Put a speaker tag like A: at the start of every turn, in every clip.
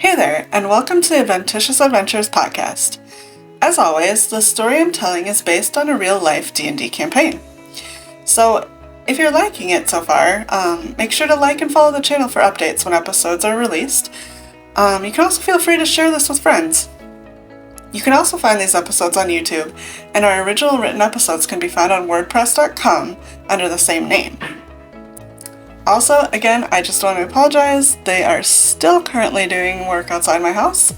A: Hey there, and welcome to the Adventitious Adventures podcast. As always, the story I'm telling is based on a real-life D&D campaign. So, if you're liking it so far, make sure to like and follow the channel for updates when episodes are released. You can also feel free to share this with friends. You can also find these episodes on YouTube, and our original written episodes can be found on wordpress.com under the same name. Also, again, I just want to apologize. They are still currently doing work outside my house.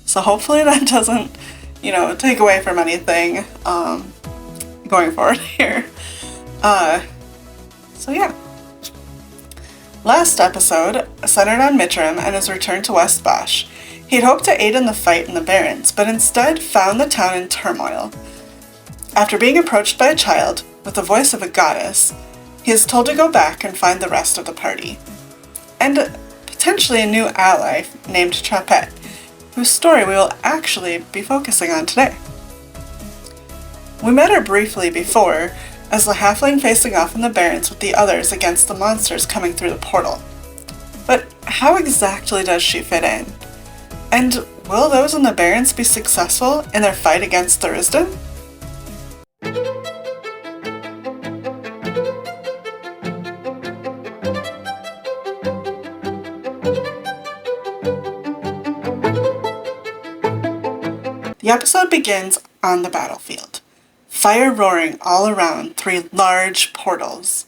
A: So hopefully that doesn't, take away from anything going forward here. So yeah. Last episode centered on Mitram and his return to West Bosch. He'd hoped to aid in the fight in the Barrens, but instead found the town in turmoil. After being approached by a child with the voice of a goddess, he is told to go back and find the rest of the party, and potentially a new ally named Chapet, whose story we will actually be focusing on today. We met her briefly before, as the halfling facing off in the Barrens with the others against the monsters coming through the portal. But how exactly does she fit in? And will those in the Barrens be successful in their fight against Thurisdan? The episode begins on the battlefield, fire roaring all around three large portals.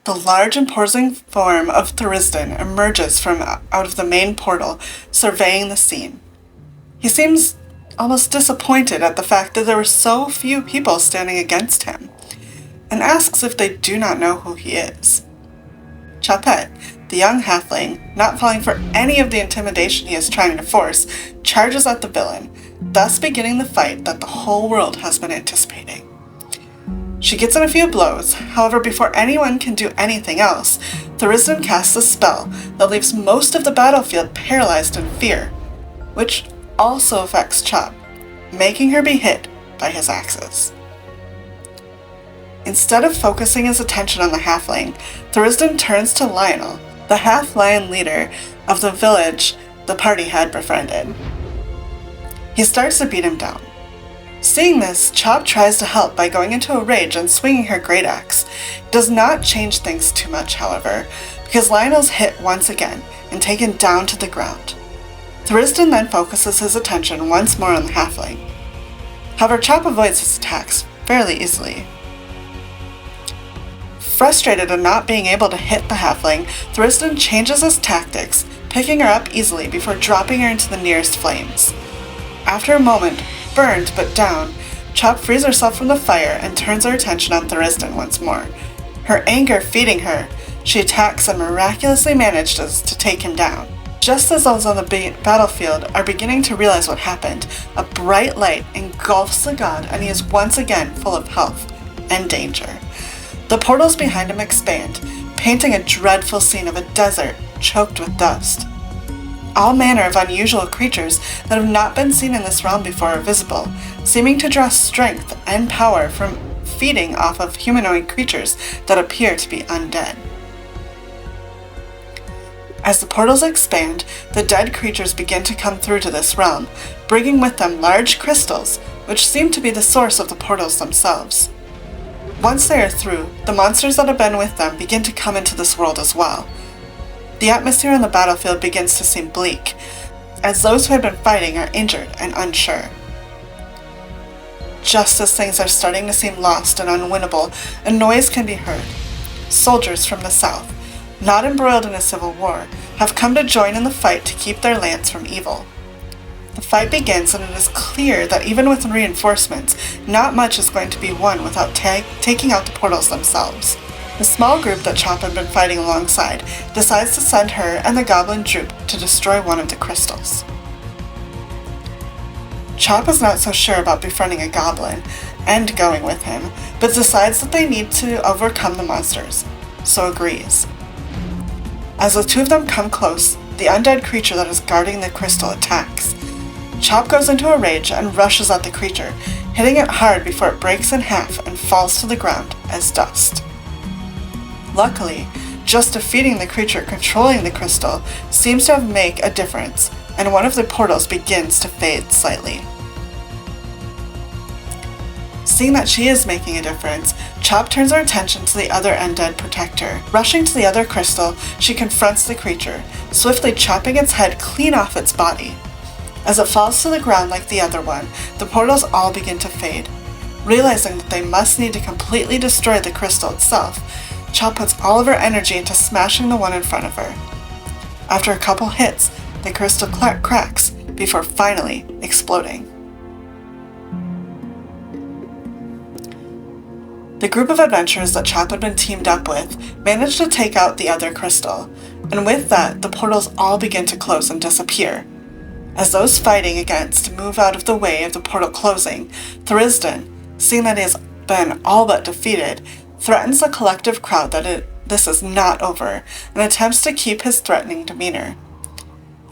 A: The large imposing form of Thurisdan emerges from out of the main portal, surveying the scene. He seems almost disappointed at the fact that there were so few people standing against him, and asks if they do not know who he is. Chapet, the young halfling, not falling for any of the intimidation he is trying to force, charges at the villain, thus beginning the fight that the whole world has been anticipating. She gets in a few blows, however before anyone can do anything else, Thurisdan casts a spell that leaves most of the battlefield paralyzed in fear, which also affects Chop, making her be hit by his axes. Instead of focusing his attention on the halfling, Thurisdan turns to Lionel, the half-lion leader of the village the party had befriended. He starts to beat him down. Seeing this, Chop tries to help by going into a rage and swinging her great axe. It does not change things too much, however, because Lionel's hit once again and taken down to the ground. Thurisdan then focuses his attention once more on the halfling. However, Chop avoids his attacks fairly easily. Frustrated at not being able to hit the halfling, Thurisdan changes his tactics, picking her up easily before dropping her into the nearest flames. After a moment, burned but down, Chop frees herself from the fire and turns her attention on Thurisdan once more. Her anger feeding her, she attacks and miraculously manages to take him down. Just as those on the battlefield are beginning to realize what happened, a bright light engulfs the god and he is once again full of health and danger. The portals behind him expand, painting a dreadful scene of a desert choked with dust. All manner of unusual creatures that have not been seen in this realm before are visible, seeming to draw strength and power from feeding off of humanoid creatures that appear to be undead. As the portals expand, the dead creatures begin to come through to this realm, bringing with them large crystals, which seem to be the source of the portals themselves. Once they are through, the monsters that have been with them begin to come into this world as well. The atmosphere on the battlefield begins to seem bleak, as those who had been fighting are injured and unsure. Just as things are starting to seem lost and unwinnable, a noise can be heard. Soldiers from the south, not embroiled in a civil war, have come to join in the fight to keep their lands from evil. The fight begins, and it is clear that even with reinforcements, not much is going to be won without taking out the portals themselves. The small group that Chop had been fighting alongside decides to send her and the goblin troop to destroy one of the crystals. Chop is not so sure about befriending a goblin and going with him, but decides that they need to overcome the monsters, so agrees. As the two of them come close, the undead creature that is guarding the crystal attacks. Chop goes into a rage and rushes at the creature, hitting it hard before it breaks in half and falls to the ground as dust. Luckily, Just defeating the creature controlling the crystal seems to make a difference, and one of the portals begins to fade slightly. Seeing that she is making a difference, Chop turns her attention to the other undead protector. Rushing to the other crystal, she confronts the creature, swiftly chopping its head clean off its body. As it falls to the ground like the other one, the portals all begin to fade. Realizing that they must need to completely destroy the crystal itself, Chop puts all of her energy into smashing the one in front of her. After a couple hits, the crystal cracks before finally exploding. The group of adventurers that Chop had been teamed up with managed to take out the other crystal, and with that, the portals all begin to close and disappear. As those fighting against move out of the way of the portal closing, Thrisden, seeing that he has been all but defeated, threatens the collective crowd that this is not over, and attempts to keep his threatening demeanor.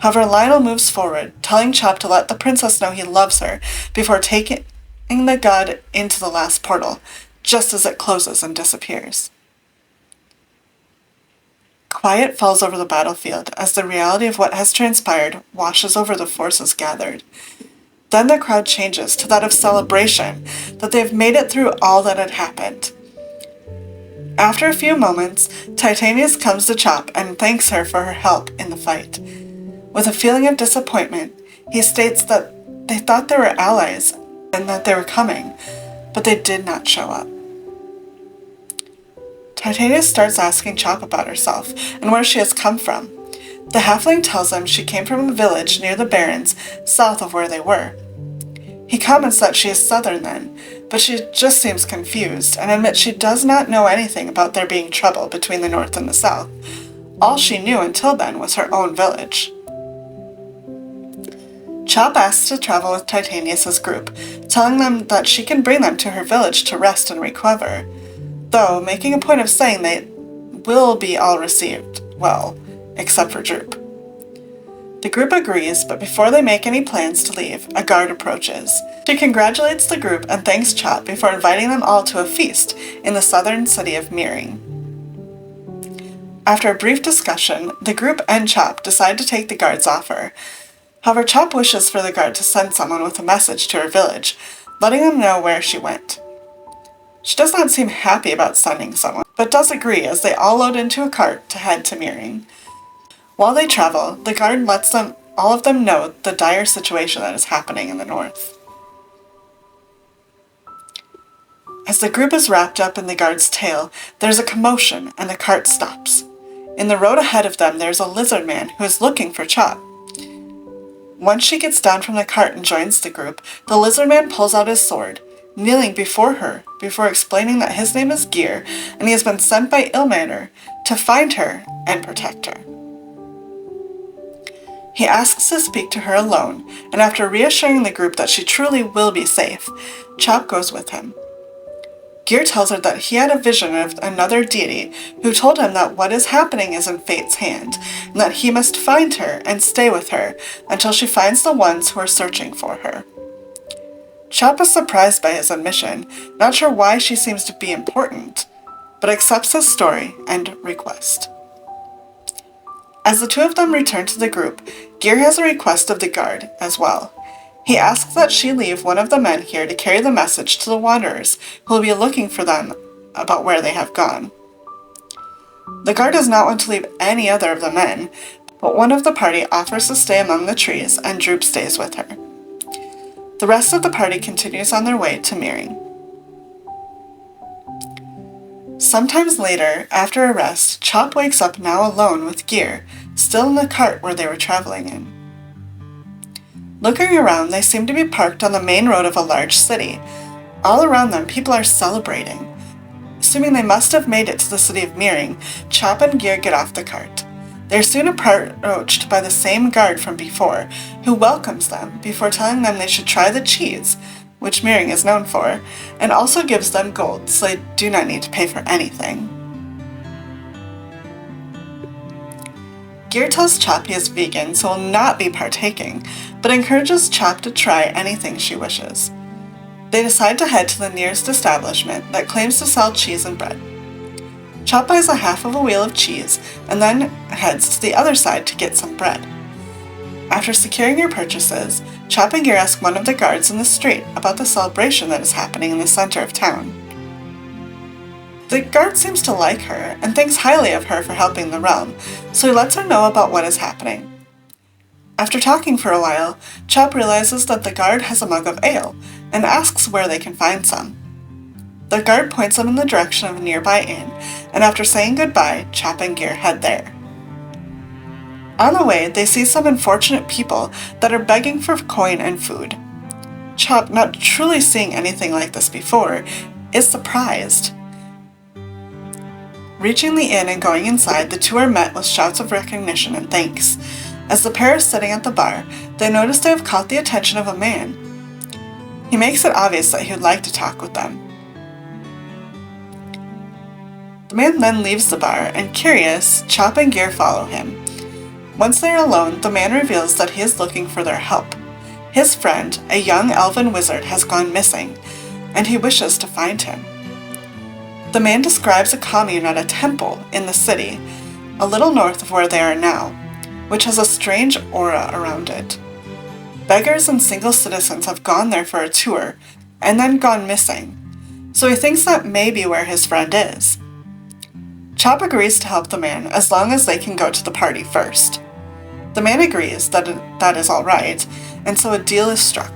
A: However, Lionel moves forward, telling Chop to let the princess know he loves her before taking the god into the last portal, just as it closes and disappears. Quiet falls over the battlefield as the reality of what has transpired washes over the forces gathered. Then the crowd changes to that of celebration that they have made it through all that had happened. After a few moments, Titanius comes to Chop and thanks her for her help in the fight. With a feeling of disappointment, he states that they thought they were allies and that they were coming, but they did not show up. Titanius starts asking Chop about herself and where she has come from. The halfling tells him she came from a village near the Barrens, south of where they were. He comments that she is southern then, but she just seems confused and admits she does not know anything about there being trouble between the north and the south. All she knew until then was her own village. Chop asks to travel with Titanius' group, telling them that she can bring them to her village to rest and recover, though making a point of saying they will be all received well, except for Droop. The group agrees, but before they make any plans to leave, a guard approaches. She congratulates the group and thanks Chop before inviting them all to a feast in the southern city of Meering. After a brief discussion, the group and Chop decide to take the guard's offer. However, Chop wishes for the guard to send someone with a message to her village, letting them know where she went. She does not seem happy about sending someone, but does agree as they all load into a cart to head to Meering. While they travel, the guard lets all of them know the dire situation that is happening in the north. As the group is wrapped up in the guard's tale, there's a commotion and the cart stops. In the road ahead of them, there's a lizard man who is looking for Chop. Once she gets down from the cart and joins the group, the lizard man pulls out his sword, kneeling before her before explaining that his name is Gear and he has been sent by Ilmater to find her and protect her. He asks to speak to her alone, and after reassuring the group that she truly will be safe, Chop goes with him. Gear tells her that he had a vision of another deity who told him that what is happening is in fate's hand, and that he must find her and stay with her until she finds the ones who are searching for her. Chop is surprised by his admission, not sure why she seems to be important, but accepts his story and request. As the two of them return to the group, Gear has a request of the guard as well. He asks that she leave one of the men here to carry the message to the wanderers who will be looking for them about where they have gone. The guard does not want to leave any other of the men, but one of the party offers to stay among the trees and Droop stays with her. The rest of the party continues on their way to Meering. Sometimes later, after a rest, Chop wakes up now alone with Gear, still in the cart where they were traveling in. Looking around, they seem to be parked on the main road of a large city. All around them, people are celebrating. Assuming they must have made it to the city of Meering, Chop and Gear get off the cart. They are soon approached by the same guard from before, who welcomes them before telling them they should try the cheese, which Meering is known for, and also gives them gold, so they do not need to pay for anything. Gear tells Chop he is vegan, so will not be partaking, but encourages Chop to try anything she wishes. They decide to head to the nearest establishment that claims to sell cheese and bread. Chop buys a half of a wheel of cheese and then heads to the other side to get some bread. After securing her purchases, Chop and Gear ask one of the guards in the street about the celebration that is happening in the center of town. The guard seems to like her and thinks highly of her for helping the realm, so he lets her know about what is happening. After talking for a while, Chop realizes that the guard has a mug of ale and asks where they can find some. The guard points them in the direction of a nearby inn, and after saying goodbye, Chop and Gear head there. On the way, they see some unfortunate people that are begging for coin and food. Chop, not truly seeing anything like this before, is surprised. Reaching the inn and going inside, the two are met with shouts of recognition and thanks. As the pair is sitting at the bar, they notice they have caught the attention of a man. He makes it obvious that he would like to talk with them. The man then leaves the bar, and curious, Chop and Gear follow him. Once they are alone, the man reveals that he is looking for their help. His friend, a young elven wizard, has gone missing, and he wishes to find him. The man describes a commune at a temple in the city, a little north of where they are now, which has a strange aura around it. Beggars and single citizens have gone there for a tour, and then gone missing, so he thinks that may be where his friend is. Chop agrees to help the man as long as they can go to the party first. The man agrees that is alright, and so a deal is struck.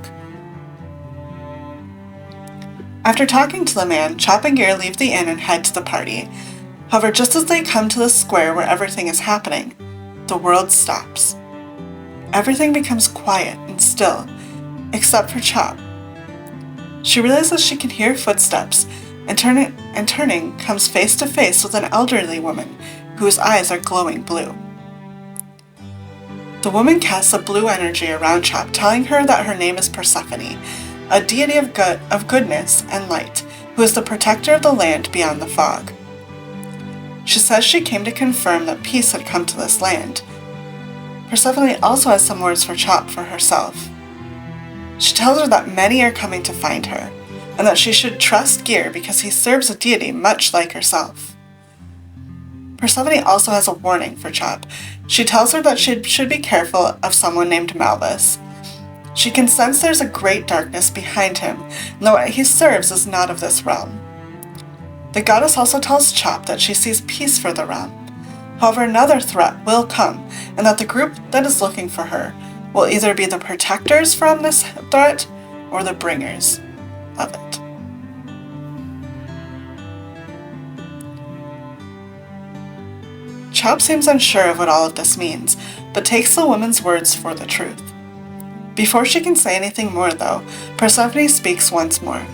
A: After talking to the man, Chop and Gear leave the inn and head to the party. However, just as they come to the square where everything is happening, the world stops. Everything becomes quiet and still, except for Chop. She realizes she can hear footsteps, and turning comes face to face with an elderly woman whose eyes are glowing blue. The woman casts a blue energy around Chop, telling her that her name is Persephone, a deity of goodness and light, who is the protector of the land beyond the fog. She says she came to confirm that peace had come to this land. Persephone also has some words for Chop for herself. She tells her that many are coming to find her, and that she should trust Gear because he serves a deity much like herself. Persephone also has a warning for Chop. She tells her that she should be careful of someone named Malvis. She can sense there's a great darkness behind him, and that what he serves is not of this realm. The goddess also tells Chop that she sees peace for the realm. However, another threat will come, and that the group that is looking for her will either be the protectors from this threat or the bringers of it. Chop seems unsure of what all of this means, but takes the woman's words for the truth. Before she can say anything more, though, Persephone speaks once more.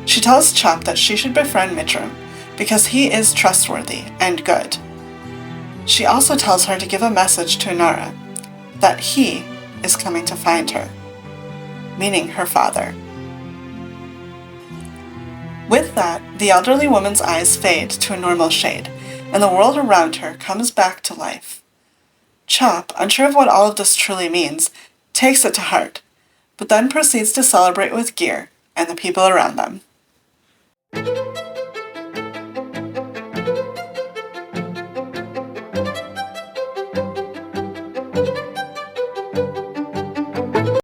A: She tells Chop that she should befriend Mitram, because he is trustworthy and good. She also tells her to give a message to Inara, that he is coming to find her, meaning her father. With that, the elderly woman's eyes fade to a normal shade, and the world around her comes back to life. Chop, unsure of what all of this truly means, takes it to heart, but then proceeds to celebrate with Gear and the people around them.